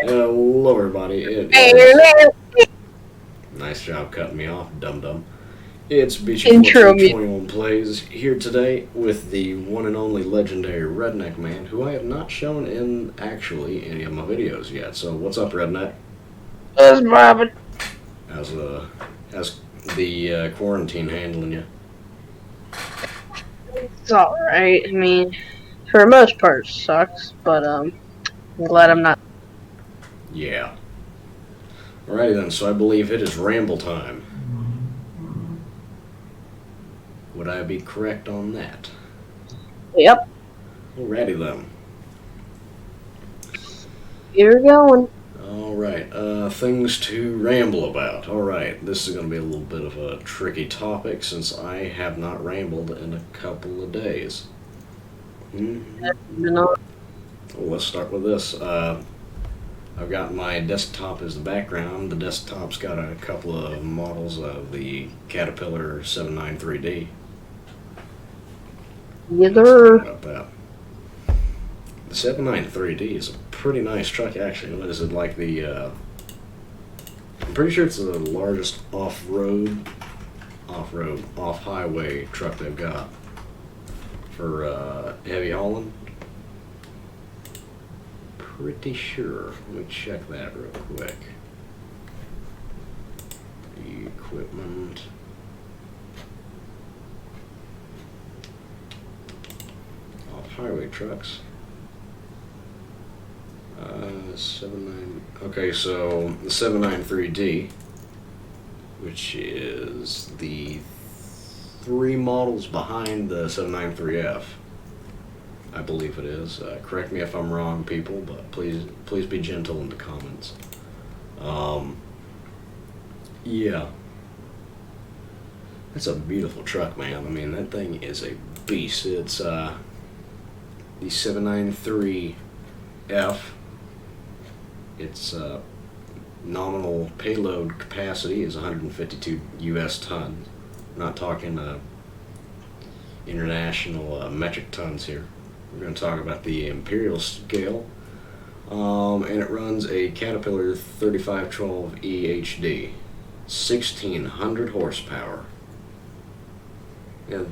Hello, everybody. It is. Nice job cutting me off, dum dum. It's Intro me. BG1421 Plays here today with the one and only legendary RedneckMan, who I have not shown in actually any of my videos yet. So, what's up, Redneck? That's Bob. How's the quarantine handling you? It's alright. I mean, for the most part, it sucks, but I'm glad I'm not. Yeah. Alrighty then. So I believe it is ramble time. Would I be correct on that? Yep, Alrighty then. you're going. Alright, things to ramble about. Alright, this is going to be a little bit of a tricky topic since I have not rambled in a couple of days. Well, let's start with this. I've got my desktop as the background. The desktop's got a couple of models of the Caterpillar 793D. Either. About that. The 793D is a pretty nice truck, actually. What is it, like the, I'm pretty sure it's the largest off-highway truck they've got for heavy hauling. Pretty sure. Let me check that real quick. The equipment. Off-highway trucks. 79. Okay, so the 793D, which is the three models behind the 793F, I believe it is. Correct me if I'm wrong, people, but please be gentle in the comments. Yeah, that's a beautiful truck, man. I mean, that thing is a beast. It's the 793F. Its nominal payload capacity is 152 U.S. tons. We're not talking international metric tons here. We're going to talk about the imperial scale. And it runs a Caterpillar 3512 EHD, 1600 horsepower. Now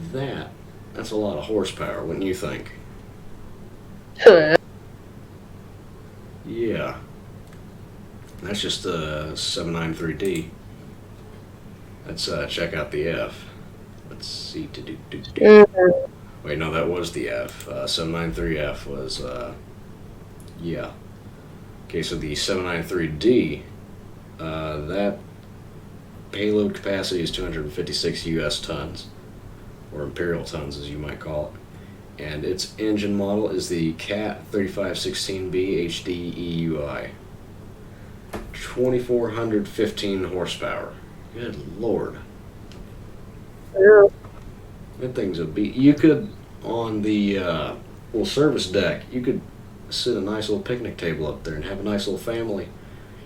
that's a lot of horsepower, wouldn't you think? Yeah. That's just the 793D. Let's check out the F. Let's see. Wait, no, that was the F. 793F was, yeah. Okay, so the 793D, that payload capacity is 256 U.S. tons, or imperial tons as you might call it. And its engine model is the CAT 3516B HD EUI. 2,415 horsepower. Good lord. Yeah. That thing's a beat. You could, on the little service deck, you could sit a nice little picnic table up there and have a nice little family,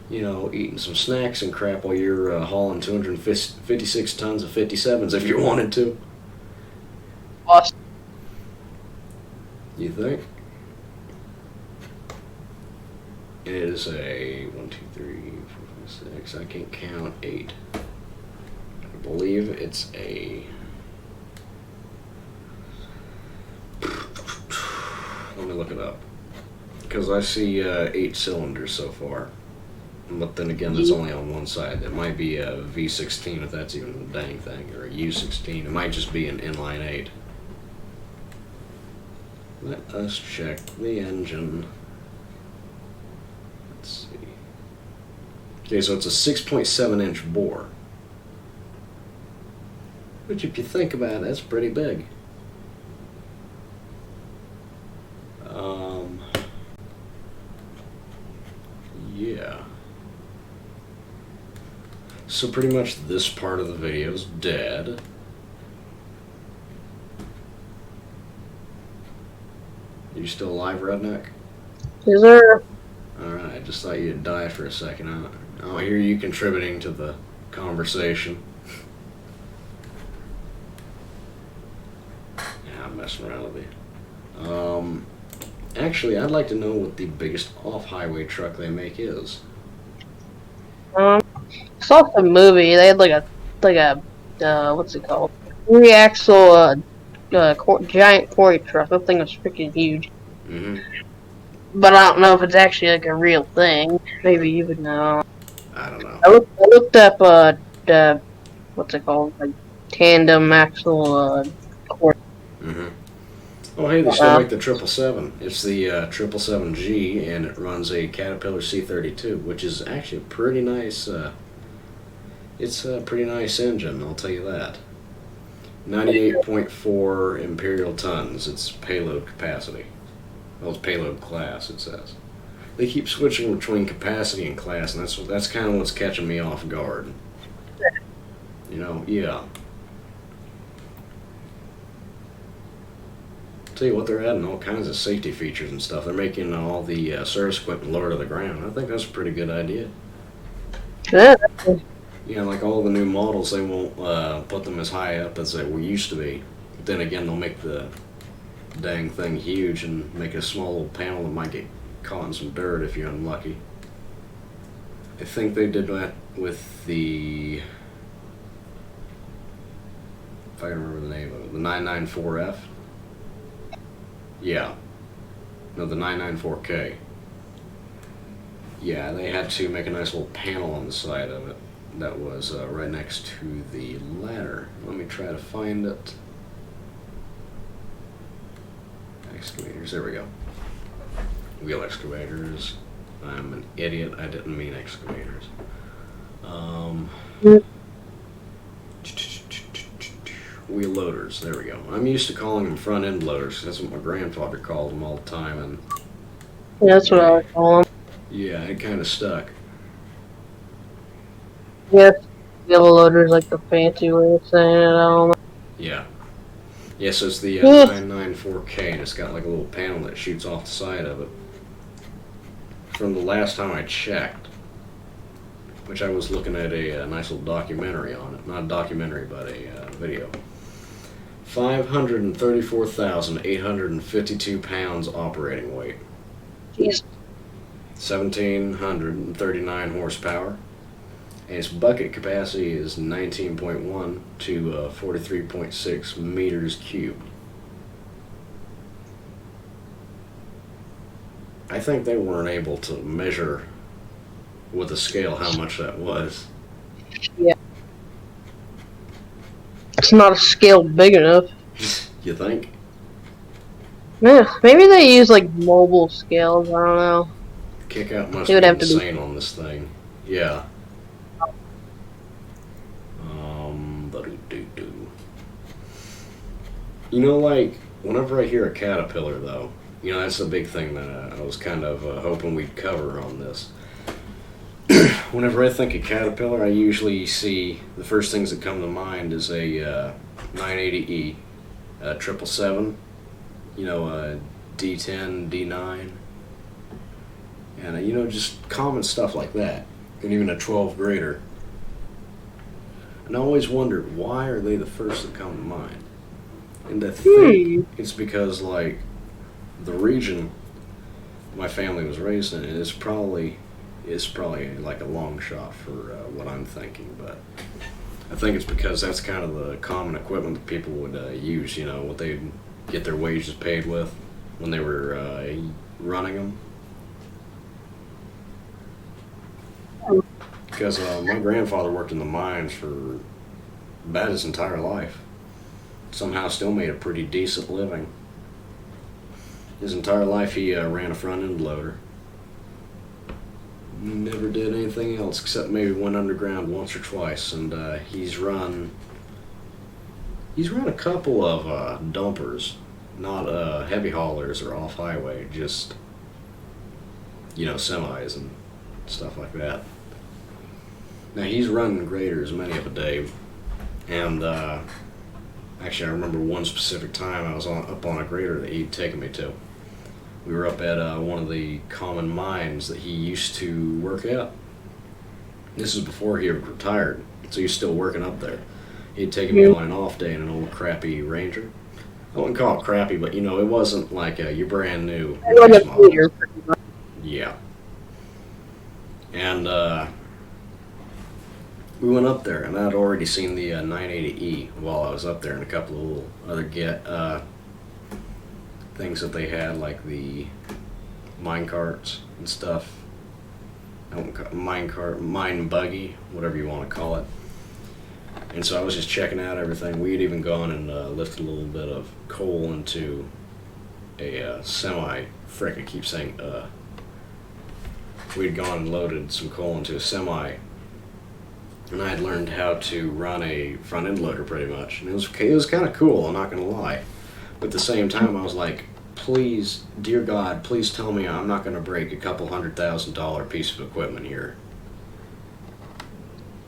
you know, eating some snacks and crap while you're hauling 256 tons of 57s if you wanted to. Awesome. You think? It is a 1, 2, 3, 4, 5, 6. I can't count 8. I believe it's a. Let me look it up. Because I see 8 cylinders so far. But then again, that's only on one side. It might be a V16 if that's even a dang thing, or a U16. It might just be an inline 8. Let us check the engine. Let's see. Okay, so it's a 6.7 inch bore. Which, if you think about it, that's pretty big. Yeah. So pretty much this part of the video is dead. You still alive, Redneck? Is there? Alright, I just thought you'd die for a second. I don't hear you contributing to the conversation. Yeah, I'm messing around with you. Actually, I'd like to know what the biggest off-highway truck they make is. I saw some movie. They had what's it called? Three-axle giant quarry truck. That thing was freaking huge. Mm-hmm. But I don't know if it's actually like a real thing. Maybe you would know. I don't know. I looked up the what's it called? Like tandem axle quarry. Mm-hmm. Oh, hey, they still make the 777. It's the 777G, and it runs a Caterpillar C32, which is actually a pretty nice. It's a pretty nice engine, I'll tell you that. 98.4 imperial tons. Its payload capacity. Well, it's payload class. It says. They keep switching between capacity and class, and that's kind of what's catching me off guard. You know, yeah. Tell you what, they're adding all kinds of safety features and stuff. They're making all the service equipment lower to the ground. I think that's a pretty good idea. Yeah. Yeah, like all the new models, they won't put them as high up as they were used to be. But then again, they'll make the dang thing huge and make a small little panel that might get caught in some dirt if you're unlucky. I think they did that with the, if I can remember the name of it, the 994F. Yeah. No, the 994K. Yeah, they had to make a nice little panel on the side of it that was right next to the ladder. Let me try to find it. Excavators, there we go. Wheel excavators. I'm an idiot, I didn't mean excavators. Wheel loaders, there we go. I'm used to calling them front end loaders, that's what my grandfather called them all the time, and Yeah, that's what I would call them. yeah, it kind of stuck. Yes, yellow loader's like the fancy way of saying it. I don't know. Yeah. Yeah, so it's the 994K, and it's got like a little panel that shoots off the side of it. From the last time I checked, which I was looking at a nice little documentary on it. Not a documentary, but a video. 534,852 pounds operating weight. Jeez. 1,739 horsepower. And its bucket capacity is 19.1 to 43.6 meters cubed. I think they weren't able to measure with a scale how much that was. Yeah. It's not a scale big enough. You think? Yeah, maybe they use like mobile scales. I don't know. Kick out must It be would have to be- insane on this thing. Yeah. You know, like, whenever I hear a caterpillar, though, you know, that's the big thing that I was kind of hoping we'd cover on this. Whenever I think of caterpillar, I usually see the first things that come to mind is a 980E, a 777, you know, a D10, D9, and, you know, just common stuff like that, and even a 12 grader. And I always wondered, why are they the first that come to mind? And I think it's because, like, the region my family was raised in is probably like a long shot for what I'm thinking, but I think it's because that's kind of the common equipment that people would use, you know, what they'd get their wages paid with when they were running them. Because my grandfather worked in the mines for about his entire life. Somehow still made a pretty decent living. His entire life he ran a front end loader. Never did anything else except maybe went underground once or twice, and he's run a couple of dumpers, not heavy haulers or off highway, just, you know, semis and stuff like that. Now he's running graders many of a day, and actually I remember one specific time I was up on a grader that he'd taken me to. We were up at one of the common mines that he used to work at. This is before he retired, so he's still working up there. He'd taken me on an off day in an old crappy Ranger, I wouldn't call it crappy, but it wasn't like your brand new It was nice a model. theater, pretty much. Yeah. And we went up there, and I'd already seen the 980E while I was up there, and a couple of little other things that they had, like the mine carts and stuff. I won't call mine buggy, whatever you want to call it. And so I was just checking out everything. We had even gone and lifted a little bit of coal into a semi. Frick, I keep saying we'd gone and loaded some coal into a semi, and I had learned how to run a front end loader pretty much, and it was kind of cool. I'm not gonna lie, but at the same time I was like, please, dear God, please tell me I'm not gonna break a couple $100,000 piece of equipment here.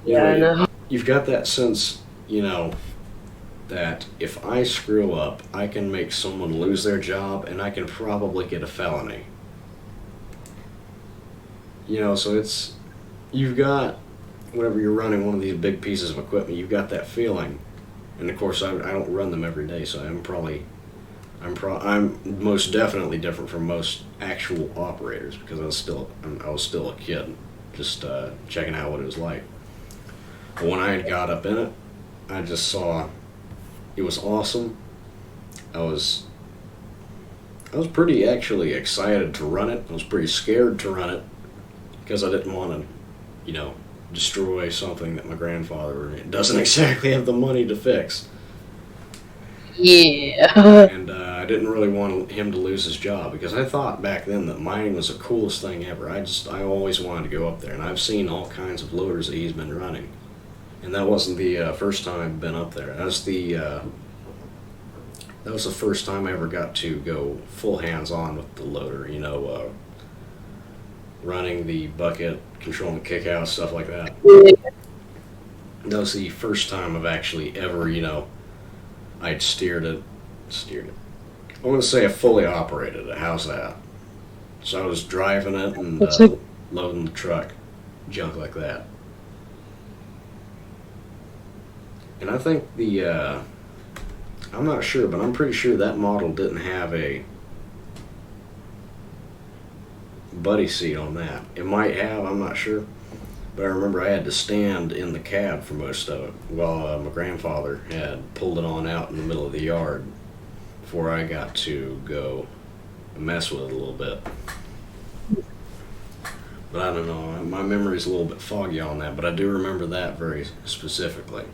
Yeah, I know. You've got that sense, that if I screw up, I can make someone lose their job, and I can probably get a felony. So you've got, whenever you're running one of these big pieces of equipment, you've got that feeling. And of course, I don't run them every day, so I'm most definitely different from most actual operators, because I was still a kid, just checking out what it was like. But when I had got up in it, I just saw it was awesome. I was pretty actually excited to run it. I was pretty scared to run it, because I didn't want to, destroy something that my grandfather doesn't exactly have the money to fix. Yeah. And I didn't really want him to lose his job, because I thought back then that mining was the coolest thing ever. I always wanted to go up there, and I've seen all kinds of loaders that he's been running. And that wasn't the first time I've been up there. That was the first time I ever got to go full hands-on with the loader, running the bucket, controlling the kick-out, stuff like that. That was the first time I've actually ever, I'd steered it. I want to say I fully operated it. How's that? So I was driving it and loading the truck, junk like that. And I think I'm not sure, but I'm pretty sure that model didn't have a buddy seat on that. It might have, I'm not sure. But I remember I had to stand in the cab for most of it while my grandfather had pulled it on out in the middle of the yard before I got to go mess with it a little bit. But I don't know, my memory's a little bit foggy on that, but I do remember that very specifically,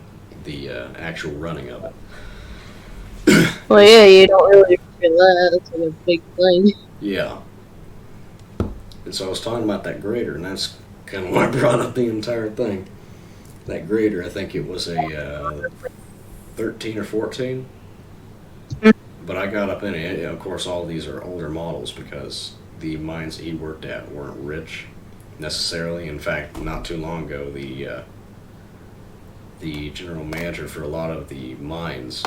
the actual running of it. Well, yeah, you don't really feel that. It's like a big thing. Yeah. And so I was talking about that grader, and that's kind of why I brought up the entire thing. That grader, I think it was a 13 or 14. But I got up in it. Of course, all these are older models, because the mines that he worked at weren't rich necessarily. In fact, not too long ago, the general manager for a lot of the mines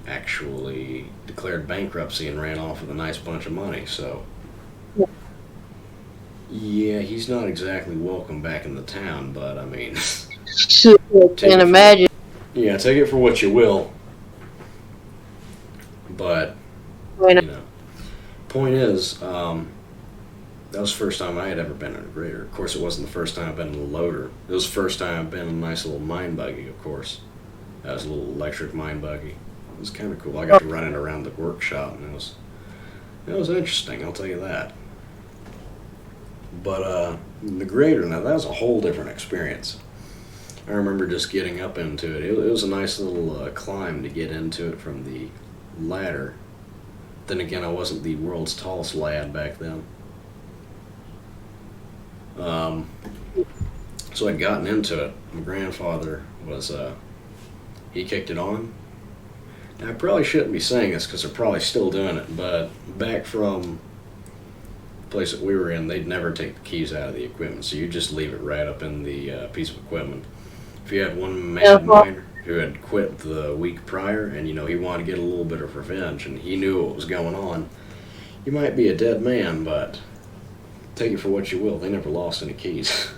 actually declared bankruptcy and ran off with a nice bunch of money. So yeah, he's not exactly welcome back in the town, but I mean, I can't imagine. Yeah, take it for what you will. But point is, that was the first time I had ever been in a grader. Of course, it wasn't the first time I've been in a loader. It was the first time I've been in a nice little mine buggy, of course. That was a little electric mine buggy. It was kind of cool. I got to run it around the workshop, and it was interesting, I'll tell you that. But the grader, now that was a whole different experience. I remember just getting up into it. It was a nice little climb to get into it from the ladder. Then again, I wasn't the world's tallest lad back then. So I'd gotten into it. My grandfather was, he kicked it on. Now, I probably shouldn't be saying this, because they're probably still doing it, but back from the place that we were in, they'd never take the keys out of the equipment, so you just leave it right up in the piece of equipment. If you had one mad miner who had quit the week prior, and he wanted to get a little bit of revenge, and he knew what was going on, you might be a dead man, but take it for what you will. They never lost any keys.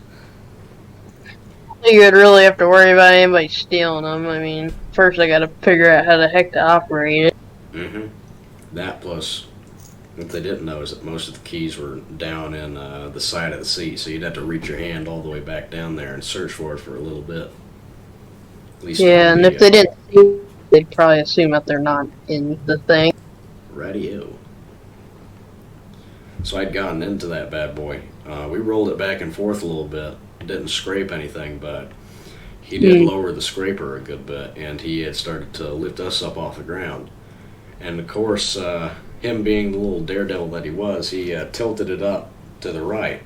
You would really have to worry about anybody stealing them. I mean, first I got to figure out how the heck to operate it. most, what they didn't know is that most of the keys were down in the side of the seat, so you'd have to reach your hand all the way back down there and search for it for a little bit. At least Yeah, and if they didn't see, they'd probably assume that they're not in the thing. Radio. So I'd gotten into that bad boy. We rolled it back and forth a little bit. It didn't scrape anything, but he did lower the scraper a good bit, and he had started to lift us up off the ground. And of course, him being the little daredevil that he was, he tilted it up to the right,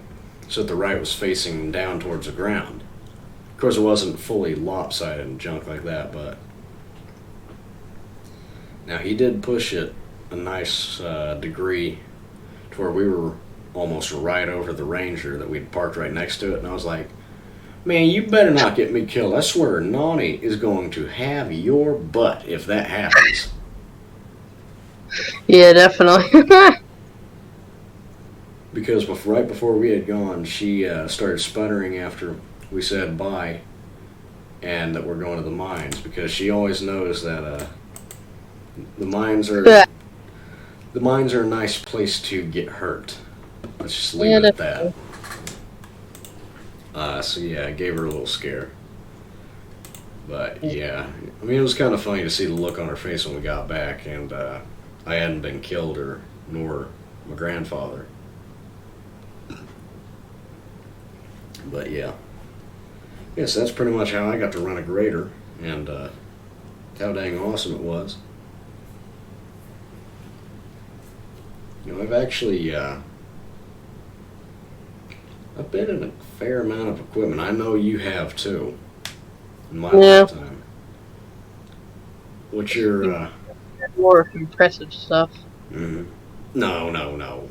so that the right was facing down towards the ground. Of course, it wasn't fully lopsided and junk like that, but now he did push it a nice degree to where we were almost right over the Ranger that we'd parked right next to it, and I was like, man, you better not get me killed. I swear Nani is going to have your butt if that happens. Yeah, definitely. Because right before we had gone, she started sputtering after we said bye and that we're going to the mines, because she always knows that the mines are a nice place to get hurt. Let's just leave it at that. So yeah, I gave her a little scare. But yeah, I mean, it was kind of funny to see the look on her face when we got back, and I hadn't been killed, nor my grandfather. But yeah. Yes, that's pretty much how I got to run a grader, and how dang awesome it was. You know, I've actually I've been in a fair amount of equipment. I know you have too, in my lifetime. What's your more impressive stuff? Mm-hmm. No.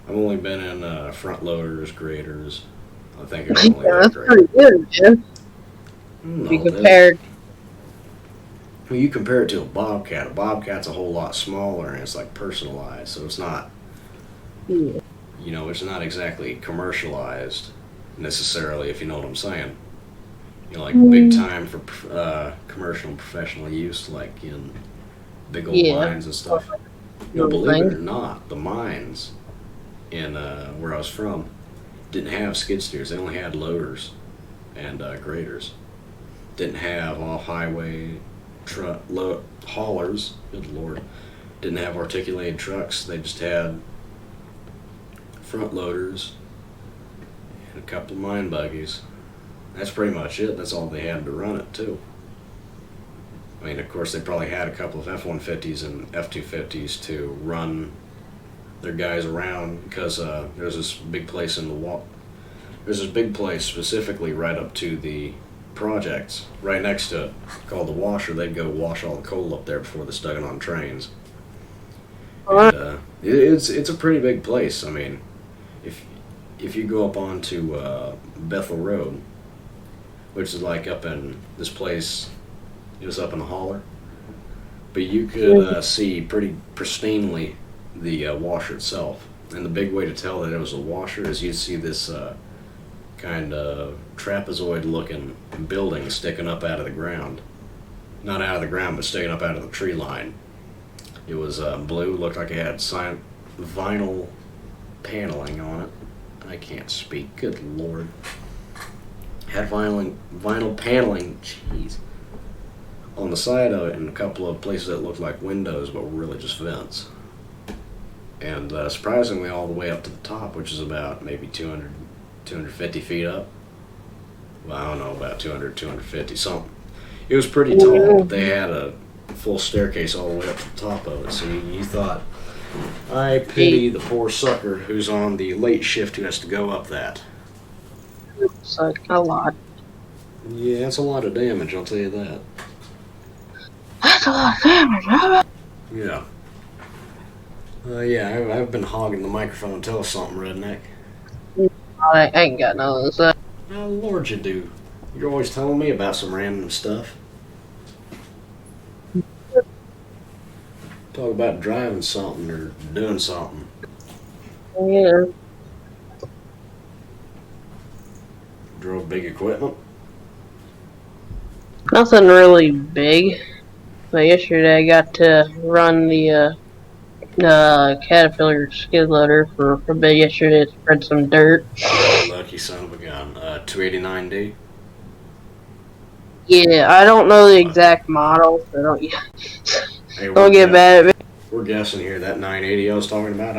I've only been in front loaders, graders. I think I've only that's been pretty good, man. No, Be compared. Well, you compare it to a Bobcat. A Bobcat's a whole lot smaller, and it's like personalized, so it's not. Yeah. You know, it's not exactly commercialized necessarily, if you know what I'm saying. You know, like big time for commercial and professional use, like in big old mines and stuff. No, believe it or not, the mines in where I was from didn't have skid steers. They only had loaders and graders. Didn't have off-highway haulers. Good Lord. Didn't have articulated trucks. They just had front loaders and a couple of mine buggies. That's pretty much it. That's all they had to run it, too. I mean, of course, they probably had a couple of F-150s and F-250s to run their guys around, because there's this big place in the there's this big place specifically right up to the projects, right next to it, called the washer. They'd go wash all the coal up there before they stuck it on trains. And, it's a pretty big place. I mean, if you go up onto Bethel Road, which is like up in this place, it was up in the holler, but you could see pretty pristinely the washer itself. And the big way to tell that it was a washer is you'd see this kind of trapezoid looking building sticking up out of the ground. Not out of the ground, but sticking up out of the tree line. It was blue, looked like it had vinyl paneling on it. I can't speak, good Lord. Had vinyl paneling, jeez, on the side of it, and a couple of places that looked like windows but were really just vents. And surprisingly all the way up to the top, which is about maybe 200, 250 feet up. Well, I don't know, about 200, 250, something. It was pretty tall, but they had a full staircase all the way up to the top of it. So you thought, I pity the poor sucker who's on the late shift who has to go up that. It's like a lot. Yeah, that's a lot of damage, I'll tell you that. That's a lot of damage, huh? Yeah. Yeah, I've been hogging the microphone. Tell us something, Redneck. I ain't got none of this. Oh, Lord, you do. You're always telling me about some random stuff. Talk about driving something or doing something. Yeah. Drove big equipment? Nothing really big. But yesterday I got to run the Caterpillar skid loader for a bit yesterday to spread some dirt. Lucky son of a gun. 289D. Yeah, I don't know the exact model, so don't Hey, don't get mad at me. we're guessing here. That 980 I was talking about,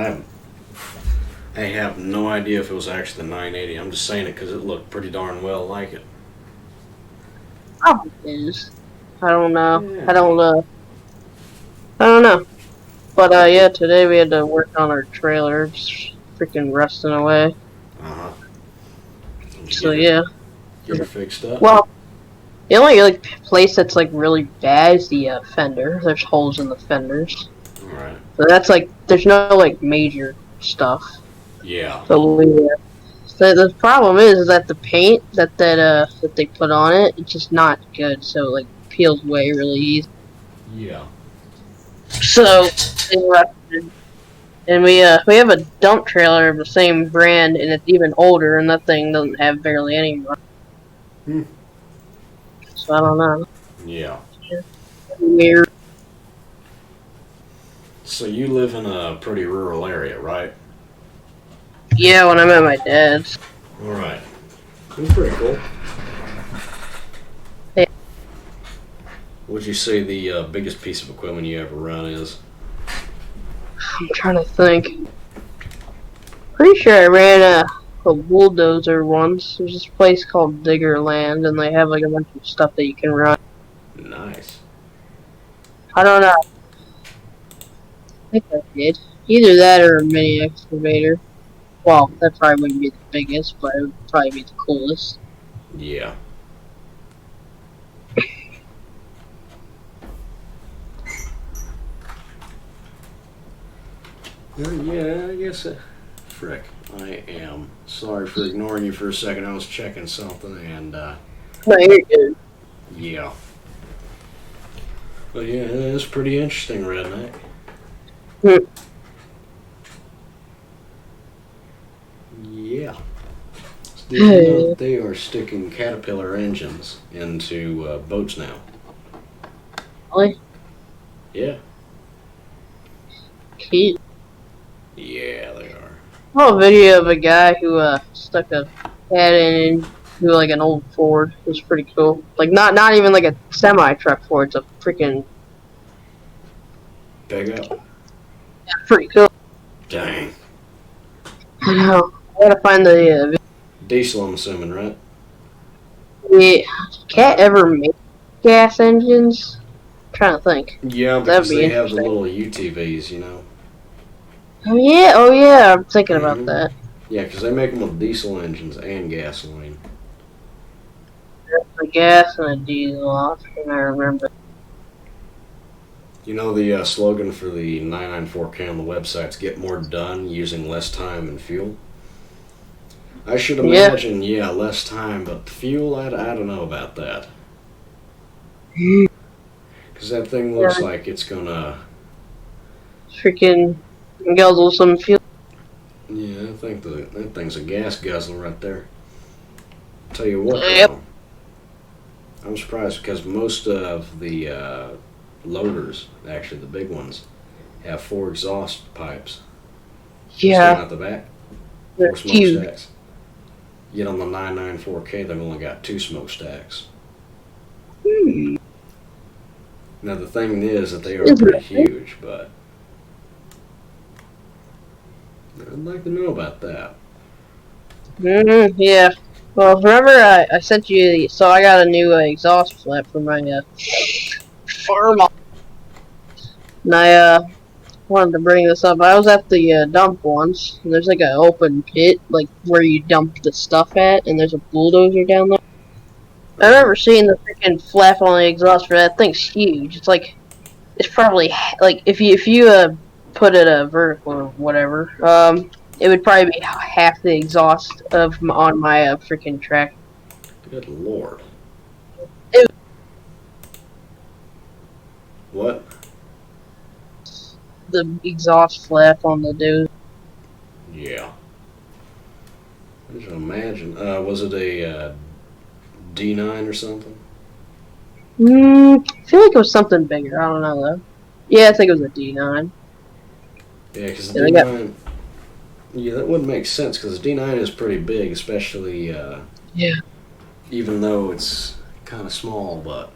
I have no idea if it was actually the 980. I'm just saying it because it looked pretty darn well like it. Probably is. I don't know. Yeah. I don't know. I don't know. But yeah, today we had to work on our trailer. It's freaking rusting away. Uh huh. So yeah. Get her fixed up. Well, the only like place that's like really bad is the fender. There's holes in the fenders. All right. So that's like there's no like major stuff. Yeah. So the problem is that the paint that they put on it, it's just not good. So it, like peels away really easy. Yeah. So and we have a dump trailer of the same brand, and it's even older, and that thing doesn't have barely any run. Hmm. So I don't know. Yeah. Weird. So you live in a pretty rural area, right? Yeah, when I'm at my dad's. All right. That's pretty cool. Yeah. What'd you say the biggest piece of equipment you ever run is? I'm trying to think. Pretty sure I ran a bulldozer once. There's this place called Diggerland, and they have like a bunch of stuff that you can run. Nice. I don't know. I think I did. Either that or a mini excavator. Well, that probably wouldn't be the biggest, but it would probably be the coolest. Yeah. Yeah, I guess. Frick. I am sorry for ignoring you for a second. I was checking something and, No, you're good. yeah. But yeah, it's pretty interesting, Redneck. Hmm. Yeah. Did you know they are sticking Caterpillar engines into boats now? Really? Yeah. Cute. Yeah, they are. I saw a video of a guy who stuck a head into like an old Ford. It was pretty cool. Like not even like a semi truck Ford. It's a freaking Pickup. pretty cool. Dang. I know. I gotta find the Diesel, I'm assuming, right? yeah. Can't ever make gas engines. I'm trying to think. Yeah, That'd because be they have the interesting. little UTVs, you know. Oh yeah. I'm thinking about that. Yeah, because they make them with diesel engines and gasoline. A gas and a diesel. I remember. You know the slogan for the 994K on the website's "Get more done using less time and fuel." I should imagine, yeah, less time, but the fuel, I don't know about that. Because that thing looks like it's gonna. Freaking guzzle some fuel. Yeah, I think that thing's a gas guzzler right there. Tell you what, Yep. though, I'm surprised because most of the loaders, actually the big ones, have 4 exhaust pipes. Sticking Yeah. out the back. They're 4 huge. smokestacks. Yet on the 994K, they've only got 2 smokestacks. Now the thing is that they are pretty huge, but I'd like to know about that. Yeah. Well, remember I sent you. So I got a new exhaust flap for my farm. And I wanted to bring this up. I was at the dump once. And there's like an open pit, like where you dump the stuff at, and there's a bulldozer down there. I remember seeing the freaking flap on the exhaust for that thing's huge. It's like it's probably like if you put it vertical or whatever, it would probably be half the exhaust on my freaking track. Good lord. It- What? The exhaust flap on the dude. Yeah. I can imagine. Was it a D9 or something? I feel like it was something bigger. I don't know though. Yeah, I think it was a D9. Yeah, because the And I got D9. Yeah, that wouldn't make sense because the D9 is pretty big, especially yeah. even though it's kind of small. But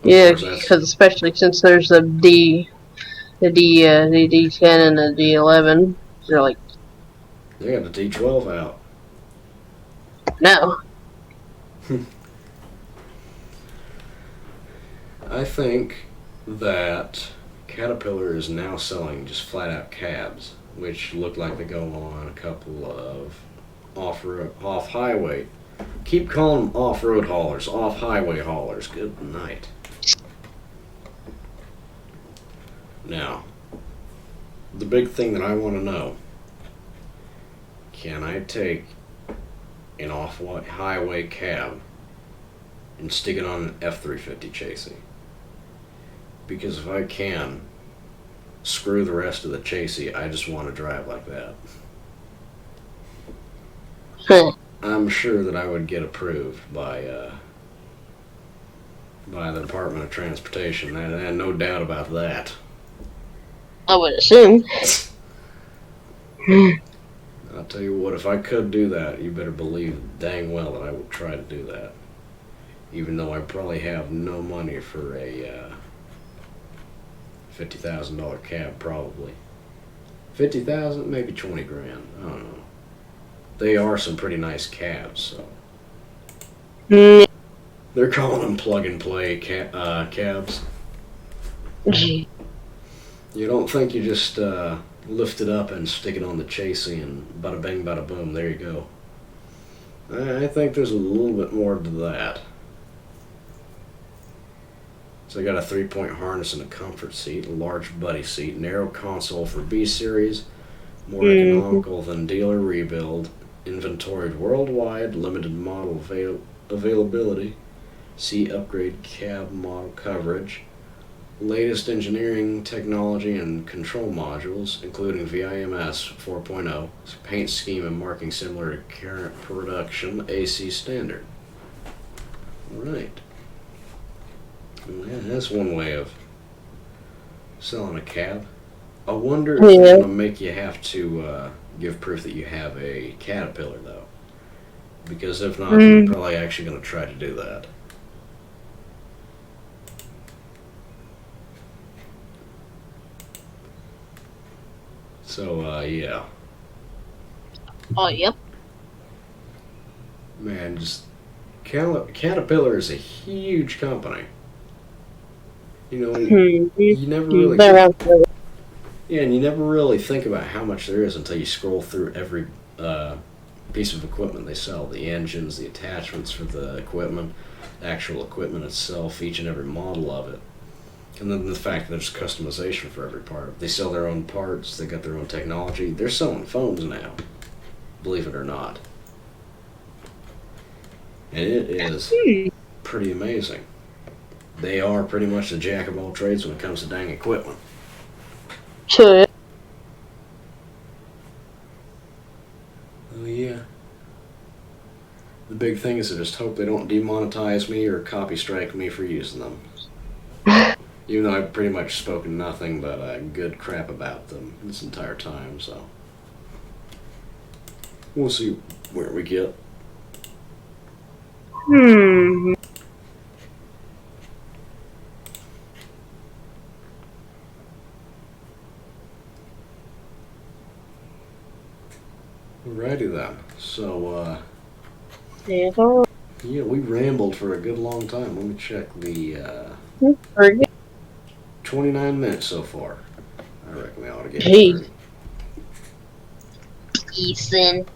of Yeah, course, that's because especially since there's the D10 and the D11, they're like, they got the D12 out. no. I think that Caterpillar is now selling just flat out cabs, which look like they go on a couple of off highway. Keep calling them off road haulers, off highway haulers. Good night. Now, the big thing that I want to know: can I take an off highway cab and stick it on an F-350 chassis? Because if I can, screw the rest of the chassis. I just want to drive like that. I'm sure that I would get approved by the Department of Transportation. I had no doubt about that. I would assume. I'll tell you what, if I could do that, you better believe dang well that I would try to do that. Even though I probably have no money for a $50,000 cab, probably. 50,000, maybe 20 grand. I don't know. They are some pretty nice cabs, so. They're calling them plug-and-play cabs. You don't think you just lift it up and stick it on the chassis and bada bing, bada boom, there you go. I think there's a little bit more to that. So I got a 3-point harness and a comfort seat, a large buddy seat, narrow console for B series, more economical than dealer rebuild, inventoried worldwide, limited model availability, see upgrade cab model coverage, latest engineering technology and control modules, including VIMS 4.0, paint scheme and marking similar to current production AC standard. Alright. Well, yeah, that's one way of selling a cab. I wonder if they're going to make you have to give proof that you have a Caterpillar, though. Because if not, you're probably actually going to try to do that. So, yeah. Oh, yep. Man, just Caterpillar is a huge company. You know, you never really yeah, and you never really think about how much there is until you scroll through every piece of equipment they sell. The engines, the attachments for the equipment, the actual equipment itself, each and every model of it. And then the fact that there's customization for every part. They sell their own parts, they got their own technology. They're selling phones now, believe it or not. And it is pretty amazing. They are pretty much the jack of all trades when it comes to dang equipment. Sure. Oh, yeah. The big thing is I just hope they don't demonetize me or copy strike me for using them. Even though I've pretty much spoken nothing but good crap about them this entire time, so. We'll see where we get. Alrighty then. So, yeah, we rambled for a good long time. Let me check the 29 minutes so far. I reckon we ought to get started. Ethan.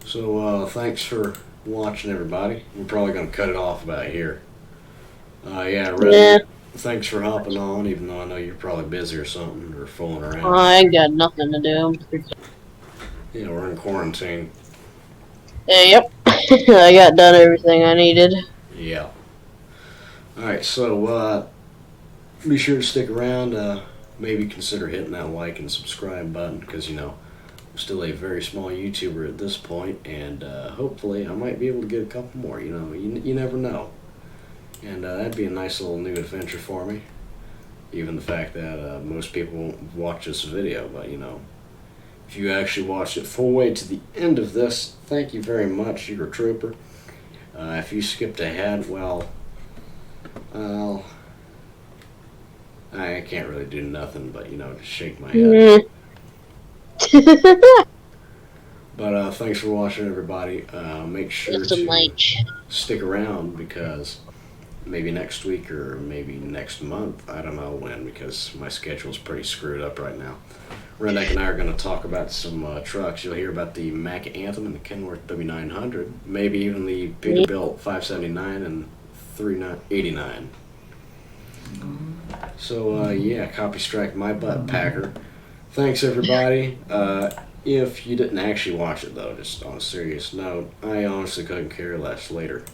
So, thanks for watching, everybody. We're probably going to cut it off about here. Yeah, Redneck, thanks for hopping on, even though I know you're probably busy or something, or fooling around. I ain't got nothing to do. Yeah, we're in quarantine. Yep. I got done everything I needed. Yeah. Alright, so, be sure to stick around. Maybe consider hitting that like and subscribe button, because, you know, I'm still a very small YouTuber at this point, and hopefully I might be able to get a couple more. You know, you never know. And that'd be a nice little new adventure for me. Even the fact that most people won't watch this video, but you know, if you actually watched it full way to the end of this, thank you very much. You're a trooper. If you skipped ahead, well, I can't really do nothing but, you know, just shake my head. But thanks for watching, everybody. Make sure It's a to mic. stick around because maybe next week or maybe next month, I don't know when, because my schedule's pretty screwed up right now. Redneck and I are going to talk about some trucks. You'll hear about the Mack Anthem and the Kenworth W900, maybe even the Peterbilt 579 and 389. So, yeah, copy strike my butt, Packer. Thanks, everybody. If you didn't actually watch it, though, just on a serious note, I honestly couldn't care less later.